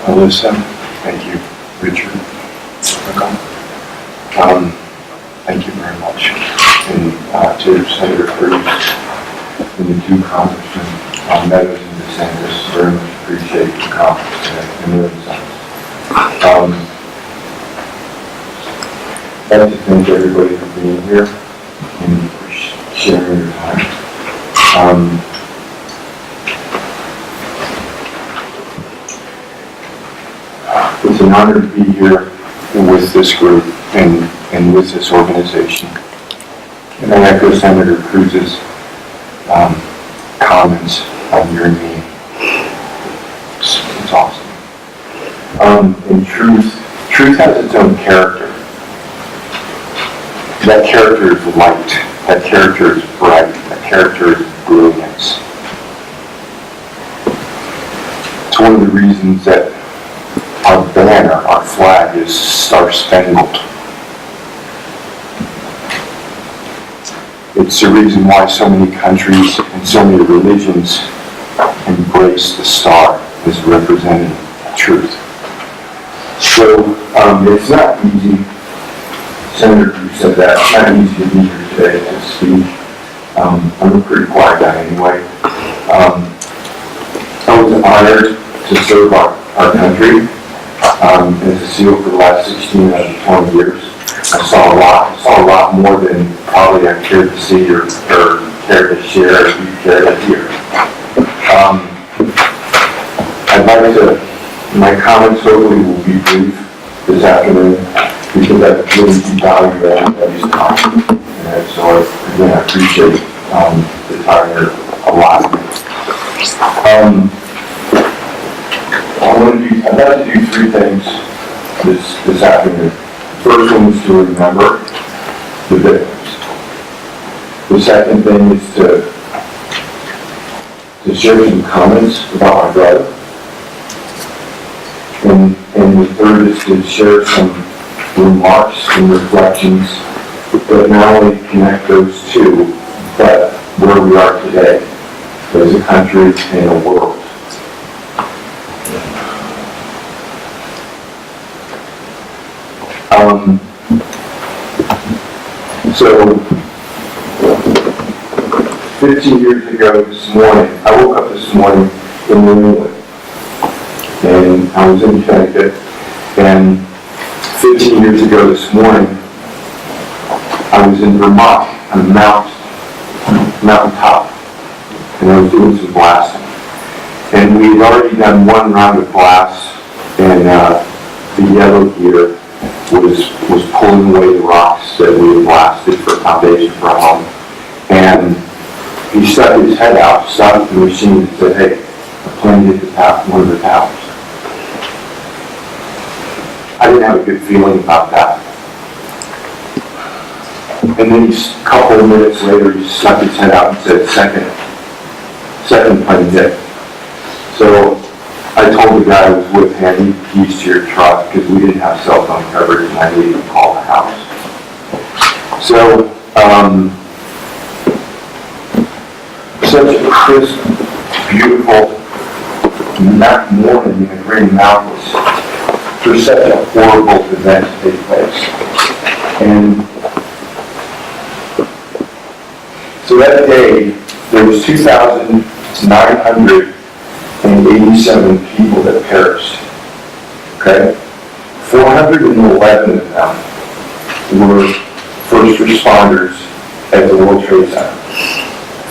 Alyssa. Thank you, Richard. Thank you very much. And to Senator Cruz and the two congressmen, Meadows and DeSantis, very much appreciate the conference today and their insights. I'd like to thank everybody for being here and for sharing your time. It's an honor to be here with this group and with this organization. And I echo Senator Cruz's comments on your name. It's awesome. And truth has its own character. That character is light. That character is bright. That character is brilliance. It's one of the reasons that our banner, our flag, is star-spangled. It's the reason why so many countries and so many religions embrace the star as representing truth. So it's not easy. Senator Cruz said that. It's not easy to be here today to speak. I'm a pretty quiet guy anyway. I was honored to serve our country as a SEAL for the last 16 out of 20 years. I saw a lot more than probably I cared to see or cared to share or you cared to hear. I'd like to, my comments hopefully will be brief this afternoon because I really do value everybody's time. And so again, I appreciate the time here a lot. I'd like to do three things this afternoon. First one is to remember the victims. The second thing is to share some comments about my brother. And the third is to share some remarks and reflections that not only connect those two, but where we are today as a country and a world. So, 15 years ago this morning, I woke up this morning in New England, and I was in Connecticut, and 15 years ago this morning, I was in Vermont on a mountaintop, and I was doing some blasting. And we had already done one round of blasts, and the yellow gear was pulling away the rocks that we had blasted for a foundation for a home. And he stuck his head out, stopped the machine and said, "Hey, I plan to hit one of the towers." I didn't have a good feeling about that. And then a couple of minutes later, he stuck his head out and said, second plane hit. So I told the guy I was with, "Hand me the keys to your truck," because we didn't have cell phone coverage and I needed to call the house. So, such a crisp, beautiful morning in the Green Mountains for such a horrible event to take place. And so that day, there was 2,987 people that perished. Okay? 411 of them were first responders at the World Trade Center.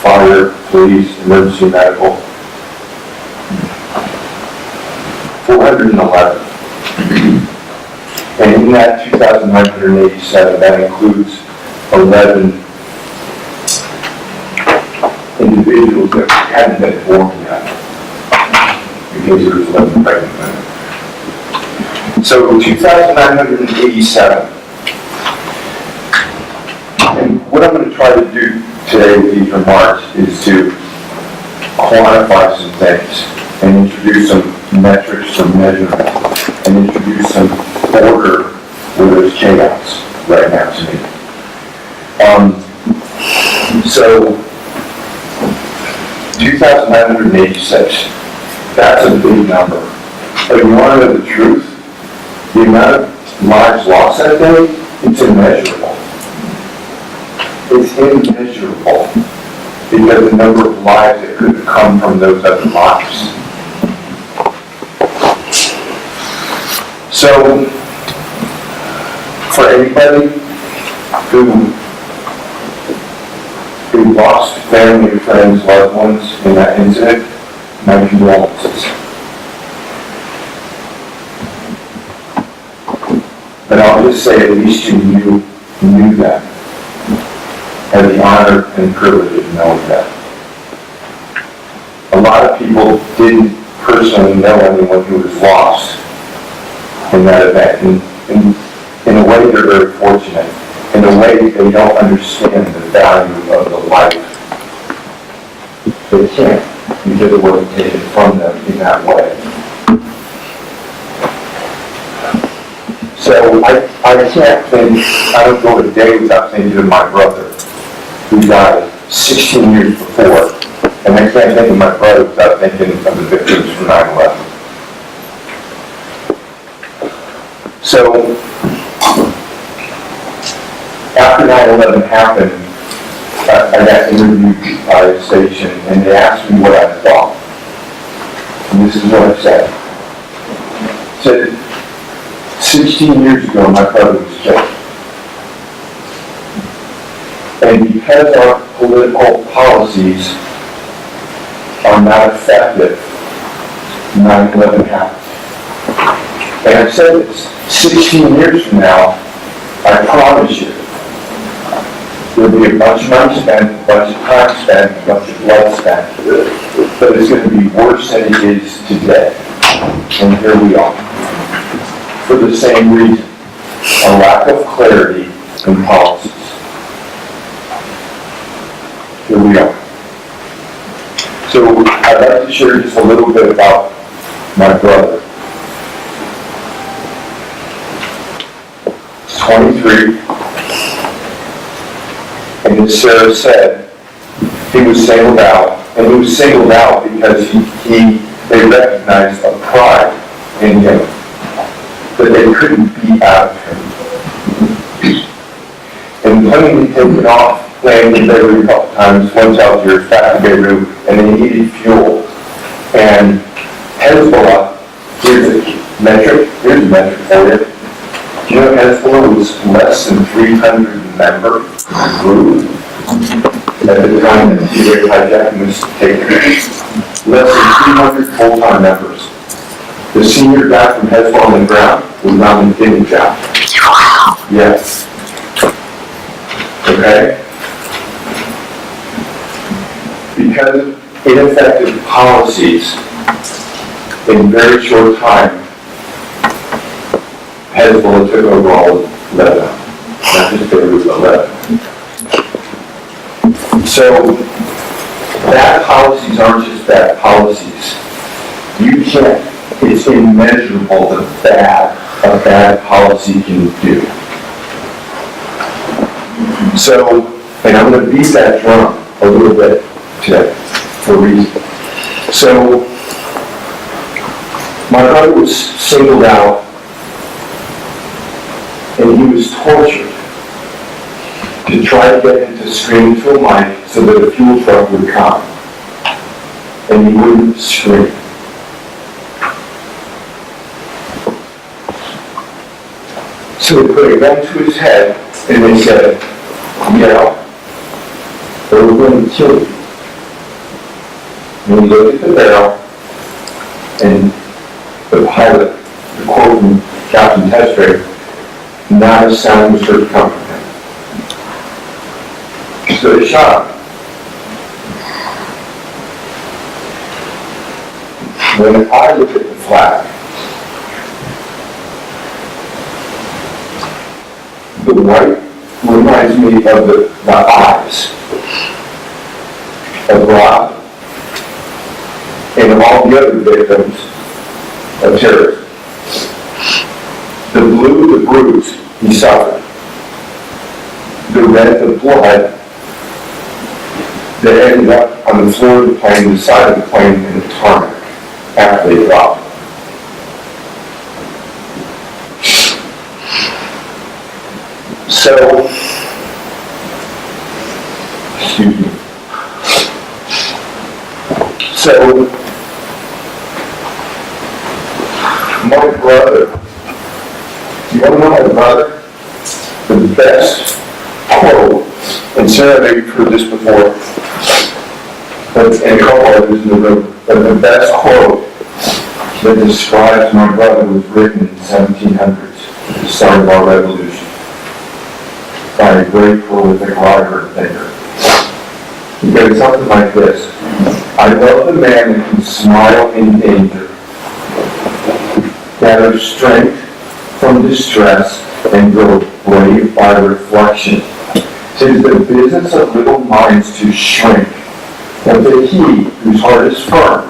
Fire, police, emergency medical. 411. And in that 2,987, that includes 11 individuals that hadn't been born yet, because there was 11 pregnant women. So 2,987. And what I'm going to try to do today with these remarks is to quantify some things and introduce some metrics, some measurement, and introduce some order where there's chaos right now to me. So 2,986, that's a big number. But you want to know the truth? The amount of lives lost that day, it's immeasurable. It's immeasurable because the number of lives that could have come from those other lives. So, for anybody who lost family, friends, loved ones in that incident, my condolences. But I'll just say at least you knew that. Had the honor and privilege of knowing that. A lot of people didn't personally know anyone who was lost in that event. And in a way, they're very fortunate. In a way, they don't understand the value of the life. They can't, because it wasn't taken from them in that way. So I can't think, I don't go a day without thinking of my brother, who died 16 years before. And I can't think of my brother without thinking of the victims from 9/11. So, after 9/11 happened, I got interviewed by a station, and they asked me what I thought. And this is what I said. I said, 16 years ago, my brother was killed. And because our political policies are not effective, 9/11 happened. And I've said this, 16 years from now, I promise you, there'll be a bunch of money spent, a bunch of time spent, a bunch of blood spent, but it's going to be worse than it is today. And here we are. For the same reason, a lack of clarity in policies. Here we are. So I'd like to share just a little bit about my brother. He's 23. And as Sarah said, he was singled out, and he was singled out because they recognized a pride in him that they couldn't beat out of him. And plainly taken off, landed Beirut a couple times, once Algiers, back to Beirut, and they needed fuel. And Hezbollah, here's a metric for you. Do you know Hezbollah was less than 300 member group at the time that the hijacking was taken? Less than 300 full-time members. The senior guy from Hezbollah on the ground was not an Indian guy. Yes. Okay? Because of ineffective policies in very short time, Hezbollah took over all of Lebanon. Not just Beirut, but Lebanon. So, bad policies aren't just bad policies. You can't, it's immeasurable the bad a bad policy can do. So, and I'm going to beat that drum a little bit today for a reason. So, my brother was singled out and he was tortured to try to get him to scream to a mic so that a fuel truck would come. And he wouldn't scream. So they put a gun to his head and they said, "Yeah, or we're going to kill you." And he looked at the barrel, and the pilot, the quote from Captain Testrate, "Not a sound was heard to come from him." So they shot him. When I look at the flag, the white reminds me of the eyes of Rob and of all the other victims of terrorism. The blue, the bruise he suffered. The red, the blood that ended up on the floor of the plane, the side of the plane, and the tarmac after they dropped. So, excuse me. So, my brother, you want to know my brother? The best quote, and Sarah, maybe you've heard this before, and a couple others in the room, but the best quote that describes my brother was written in the 1700s, at the start of our revolution, by a great prolific writer and thinker. He goes something like this: I love the man that can smile in danger, gather strength from distress, and grow brave by reflection. It is the business of little minds to shrink, but that he whose heart is firm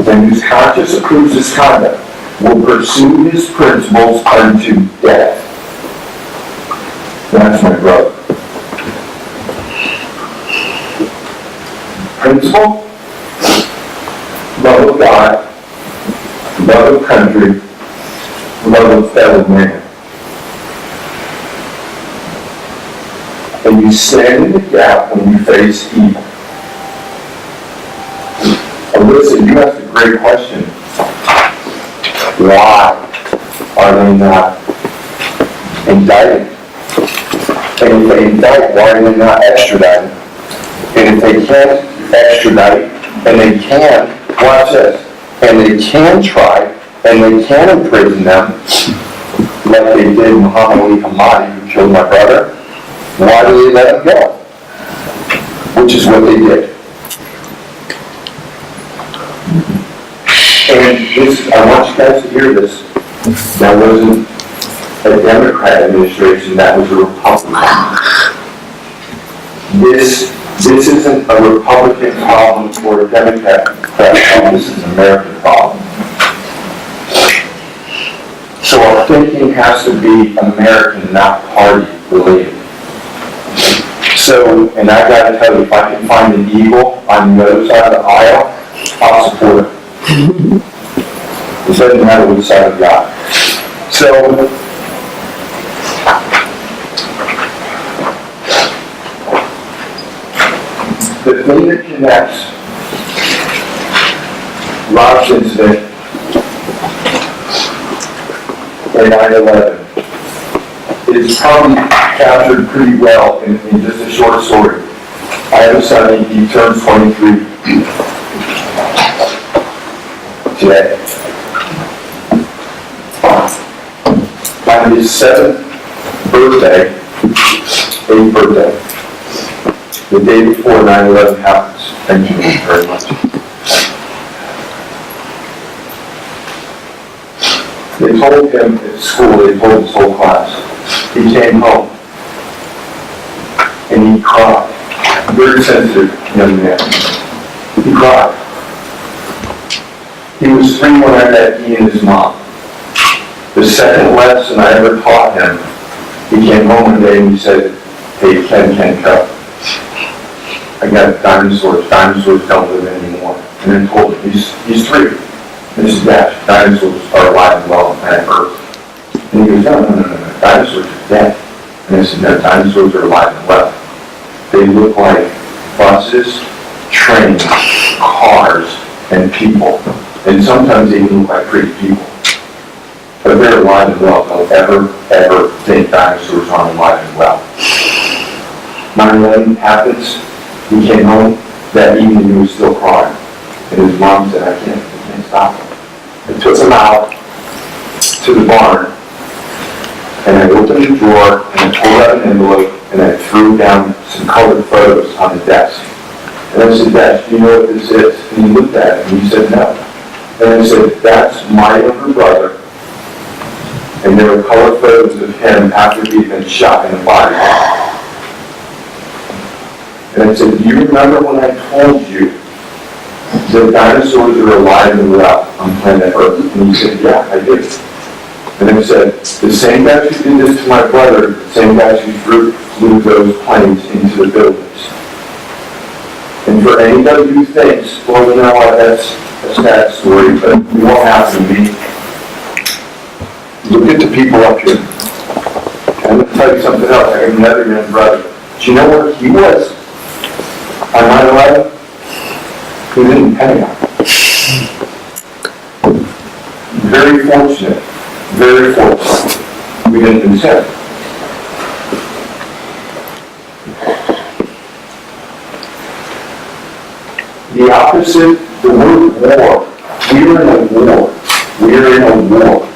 and whose conscience approves his conduct will pursue his principles unto death. That's my brother. Principle, love of God, love of country, love of fellow man. And you stand in the gap when you face evil. Alyssa, you asked a great question. Why are they not indicted? And if they indict, why are they not extradited? And if they can't extradite, and they can, watch this, and they can try, and they can imprison them, like they did Muhammad Ali Hamadi, who killed my brother, why do they let him go? Which is what they did. And this, I want you guys to hear this. That wasn't a Democrat administration, that was a Republican. This isn't a Republican problem or a Democrat problem, this is an American problem. So our thinking has to be American, not party related. So, and I gotta tell you, if I can find an eagle on the other side of the aisle, I'll support it. It doesn't matter which side of God. So, the thing that connects Rob's incident and 9/11 is probably captured pretty well in just a short story. I have a son, he turns 23 today. On his 8th birthday, the day before 9/11 happens. Thank you very much. They told him at school, they told his whole class, he came home and he cried. Very sensitive young man. He cried. He was 3 when I met he and his mom. The second lesson I ever taught him, he came home one day and he said, hey, Ken, come. I got dinosaurs. Dinosaurs don't live anymore. And then told him, he's 3. And he said, Dad, dinosaurs are alive and well on planet Earth. And he goes, no, dinosaurs are dead. And I said, no, dinosaurs are alive and well. They look like buses, trains, cars, and people. And sometimes they even look like pretty people. But they're alive and well. Don't ever think dinosaurs aren't alive and well. 9/11 happens. He came home. That evening he was still crying. And his mom said, I can't stop him. I took him out to the barn. And I opened the drawer and I pulled out an envelope and I threw down some colored photos on the desk. And I said, Dad, do you know what this is? And he looked at it and he said, no. And I said, that's my younger brother. And there were colored photos of him after he'd been shot in the body. And I said, do you remember when I told you that dinosaurs are alive and well on planet Earth? And he said, yeah, I did. And I said, the same guys who did this to my brother, the same guys who flew those planes into the buildings. And for anybody who thinks, well, you know what, that's a sad story, but it won't happen to me. Look at the people up here. I'm going to tell you something else. I have another young brother. Do you know where he was on 9/11? He was in the Pentagon. Very fortunate. Very fortunate. We didn't lose him. The opposite, the word war. We are in a war. We are in a war.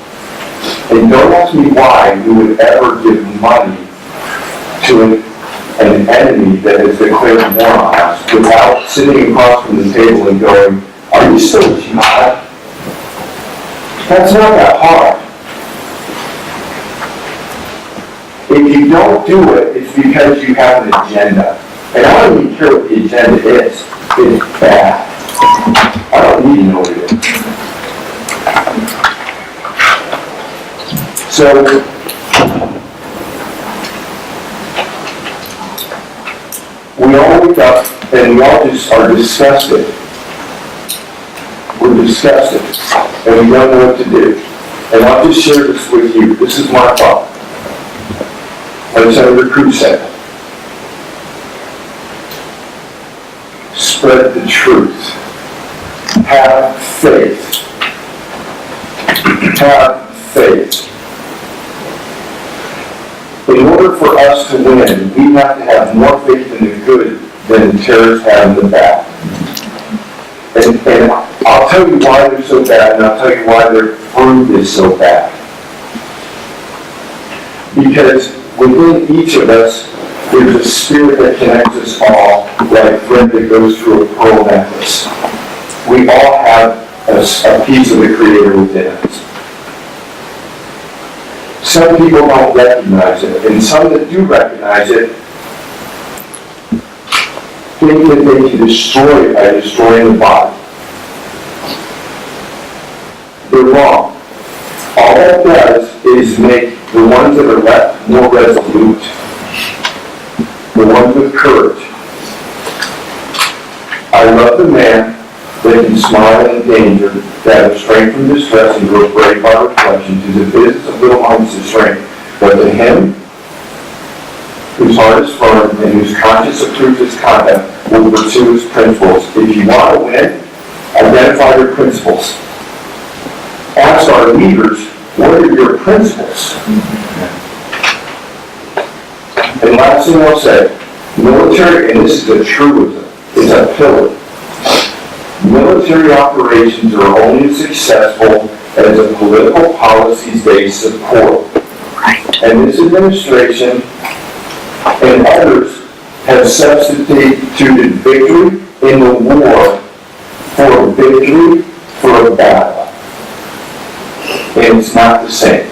And don't ask me why we would ever give money to an enemy that has declared war on us without sitting across from the table and going, are you still a jihad? That's not that hard. If you don't do it, it's because you have an agenda. And I don't even care what the agenda is. It's bad. I don't need to know what it is. So, we all wake up and we all just are disgusted. We're disgusted. And we don't know what to do. And I'll just share this with you. This is my thought. Like Senator Cruz said. Spread the truth. Have faith. Have faith. In order for us to win, we have to have more faith in the good than the terrorists have in the bad. And I'll tell you why they're so bad, and I'll tell you why their fruit is so bad. Because within each of us, there's a spirit that connects us all, like a thread that goes through a pearl necklace. We all have a piece of the Creator within us. Some people don't recognize it, and some that do recognize it think that they can destroy it by destroying the body. They're wrong. All that does is make the ones that are left more resolute. The ones with courage. I love the man that can smile in danger, that have strength from distress and grow brave by reflection, to the business of little minds of strength. But to him, whose heart is firm and whose conscience approves his conduct, will pursue his principles. If you want to win, identify your principles. Ask our leaders, what are your principles? And last thing I'll say, military, and this is a truism, it's a pillar. Military operations are only as successful as the political policies they support. Right. And this administration and others have substituted victory in the war for victory for a battle. And it's not the same.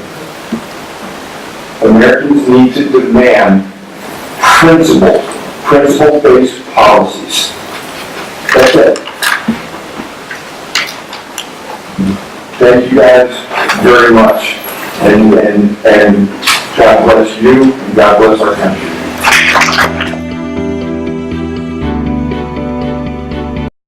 Americans need to demand principle-based policies. That's it. Thank you guys very much. And God bless you, and God bless our country.